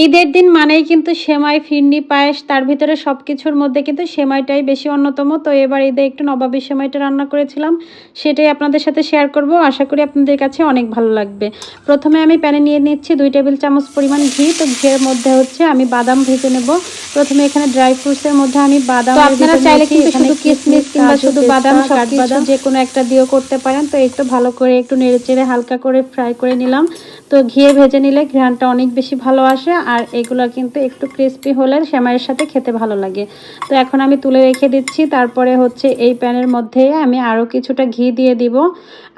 ঈদের দিন মানেই কিন্তু সেমাই, ফিরনি, পায়েস তার ভিতরে সবকিছুর মধ্যে কিন্তু সেমাইটাই বেশি অন্যতম। তো এবার ঈদে একটু নবাবী সেমাইটা রান্না করেছিলাম। সেটাই আপনাদের সাথে শেয়ার করব। আশা করি আপনাদের কাছে অনেক ভালো লাগবে। প্রথমে আমি প্যানে নিয়ে নিচ্ছি 2 টেবিল চামচ পরিমাণ ঘি। তো ঘিয়ের মধ্যে হচ্ছে আমি বাদাম ভেজে নেব। প্রথমে এখানে ড্রাই ফ্রুটসের মধ্যে আমি বাদাম আপনারা চাইলে কিন্তু শুধু কিশমিশ কিংবা শুধু বাদাম কাঠবাদাম যেকোনো একটা দিয়েও করতে পারেন। তো একটু ভালো করে একটু নেড়েচেড়ে হালকা করে ফ্রাই করে নিলাম। তো ঘিয়ে ভেজে নিলে ঘ্রাণটা অনেক বেশি ভালো আসে, আর এগুলো কিন্তু একটু ক্রিস্পি হলে সেমাইয়ের সাথে খেতে ভালো লাগে। তো এখন আমি তুলে রেখে দিচ্ছি। তারপরে হচ্ছে এই প্যানের মধ্যে আমি আরও কিছুটা ঘি দিয়ে দিব।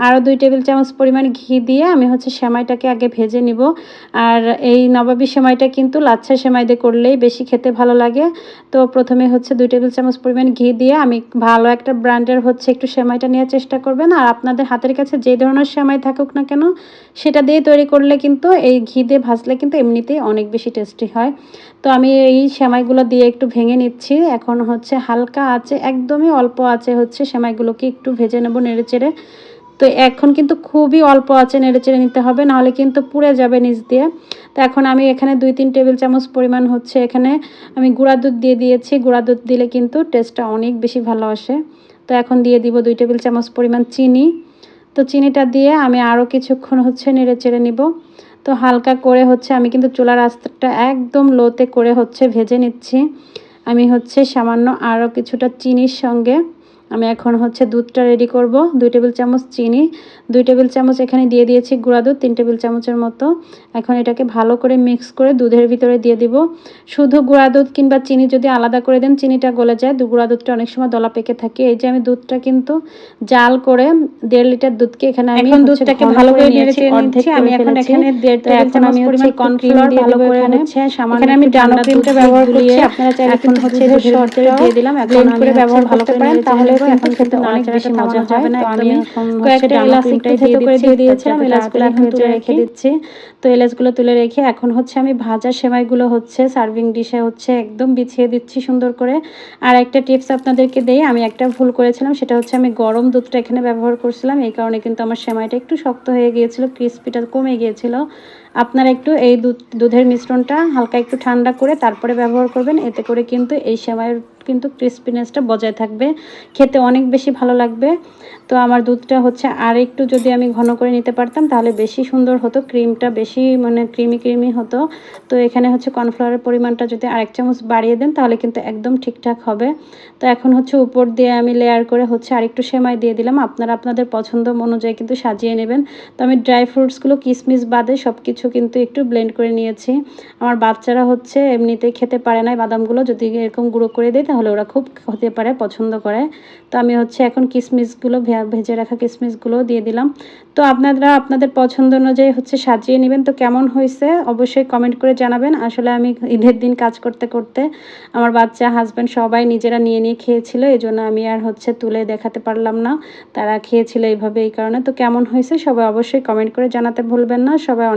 আরও 2 টেবিল চামচ পরিমাণ ঘি দিয়ে আমি হচ্ছে সেমাইটাকে আগে ভেজে নিব। আর এই নবাবী সেমাইটা কিন্তু লাচ্ছা সেমাই দিয়ে করলেই বেশি খেতে ভালো লাগে। তো প্রথমে হচ্ছে 2 টেবিল চামচ পরিমাণ ঘি দিয়ে আমি ভালো একটা ব্র্যান্ডের হচ্ছে একটু সেমাইটা নেওয়ার চেষ্টা করবেন। আর আপনাদের হাতের কাছে যে ধরনের সেমাই থাকুক না কেন সেটা দিয়ে তৈরি করলে কিন্তু এই ঘি দিয়ে ভাজলে কিন্তু এমনিতেই অনেক বেশি টেস্টি হয়। তো আমি এই সেমাইগুলো দিয়ে একটু ভেঙে নিচ্ছি। এখন হচ্ছে হালকা আঁচে, একদমই অল্প আঁচে হচ্ছে সেমাইগুলোকে একটু ভেজে নেব নেড়েচেড়ে। তো এখন কিন্তু খুবই অল্প আঁচে নেড়েচেড়ে নিতে হবে, নাহলে কিন্তু পুড়ে যাবে নিচ দিয়ে। তো এখন আমি এখানে 2-3 টেবিল চামচ পরিমাণ হচ্ছে এখানে আমি গুঁড়া দুধ দিয়ে দিয়েছি। গুঁড়া দুধ দিলে কিন্তু টেস্টটা অনেক বেশি ভালো আসে। তো এখন দিয়ে দিব 2 টেবিল চামচ পরিমাণ চিনি। তো চিনিটা দিয়ে আমি আরও কিছুক্ষণ হচ্ছে নেড়ে চেড়ে নিব। তো হালকা করে হচ্ছে আমি কিন্তু চুলার আঁচটা একদম লোতে করে হচ্ছে ভেজে নিচ্ছি। আমি হচ্ছে সামান্য আরও কিছুটা চিনির সঙ্গে আমি এখন হচ্ছে দুধটা রেডি করব। 2 টেবিল চামচ চিনি, 2 টেবিল চামচ এখানে দিয়ে দিয়েছি গুঁড়া দুধ 3 টেবিল চামচের মতো। এখন এটাকে ভালো করে মিক্স করে দুধের ভিতরে দিয়ে দিব। শুধু গুঁড়া দুধ কিংবা চিনি যদি আলাদা করে দেন চিনিটা গলে যায়, গুঁড়া দুধটা অনেক সময় দলা পেকে থাকে। এই যে আমি দুধটা কিন্তু জাল করে 1.5 লিটার দুধকে এখানে আমি দুধটাকে ভালো করে নিয়েছি, অর্ধেক আমি এখন এখানে 1.5 টেবিল চামচ পরিমাণ কর্নফ্লাওয়ার ভালো করে হচ্ছে সামান্য আমি ডানো ক্রিমটা ব্যবহার করছি। আপনারা চাইলে এখন হচ্ছে দুধের ভিতরে দিয়ে দিলাম। এখন আমি করে ব্যবহার করতে পারেন, তাহলে এখন খেতে অনেক বেশি মজা হবে না। আমি কয়েকটা এলাচ একটু থেতো করে দিয়ে দিয়েছিলাম। এলাচগুলো এখন তুলে রেখে দিচ্ছি। তো এলাচগুলো তুলে রেখে এখন হচ্ছে আমি ভাজা সেমাইগুলো হচ্ছে সার্ভিং ডিশে হচ্ছে একদম বিছিয়ে দিচ্ছি সুন্দর করে। আর একটা টিপস আপনাদেরকে দেই, আমি একটা ভুল করেছিলাম, সেটা হচ্ছে আমি গরম দুধটা এখানে ব্যবহার করছিলাম। এই কারণে কিন্তু আমার সেমাইটা একটু শক্ত হয়ে গিয়েছিল, ক্রিস্পিটা কমে গিয়েছিল। আপনারা একটু এই দুধের মিশ্রণটা হালকা একটু ঠান্ডা করে তারপরে ব্যবহার করবেন। এতে করে কিন্তু এই সেমাইয়ের কিন্তু ক্রিস্পিনেসটা বজায় থাকবে, খেতে অনেক বেশি ভালো লাগবে। তো আমার দুধটা হচ্ছে আর একটু যদি আমি ঘন করে নিতে পারতাম তাহলে বেশি সুন্দর হতো, ক্রিমটা বেশি মানে ক্রিমি হতো। তো এখানে হচ্ছে কর্নফ্লাওয়ারের পরিমাণটা যদি আরেক চামচ বাড়িয়ে দেন তাহলে কিন্তু একদম ঠিকঠাক হবে। তো এখন হচ্ছে উপর দিয়ে আমি লেয়ার করে হচ্ছে আরেকটু সেমাই দিয়ে দিলাম। আপনারা আপনাদের পছন্দ অনুযায়ী কিন্তু সাজিয়ে নেবেন। তো আমি ড্রাই ফ্রুটসগুলো কিশমিশ বাদে সব কিছু কিন্তু একটু ব্লেন্ড করে নিয়েছি। আমার বাচ্চারা হচ্ছে এমনিতেই খেতে পারে না বাদামগুলো, যদি এরকম গুঁড়ো করে দিই তাহলে ওরা খুব হতে পারে পছন্দ করে। তো আমি হচ্ছে এখন কিশমিশগুলো ভেজে রাখা কিশমিশগুলো দিয়ে দিলাম। তো আপনারা আপনাদের পছন্দ অনুযায়ী হচ্ছে সাজিয়ে নেবেন। তো কেমন হয়েছে অবশ্যই কমেন্ট করে জানাবেন। আসলে আমি ঈদের দিন কাজ করতে করতে আমার বাচ্চা, হাজব্যান্ড সবাই নিজেরা নিয়ে খেয়েছিল, এই জন্য আমি আর হচ্ছে তুলে দেখাতে পারলাম না। তারা খেয়েছিল এইভাবে, এই কারণে। তো কেমন হয়েছে সবাই অবশ্যই কমেন্ট করে জানাতে ভুলবেন না। সবাই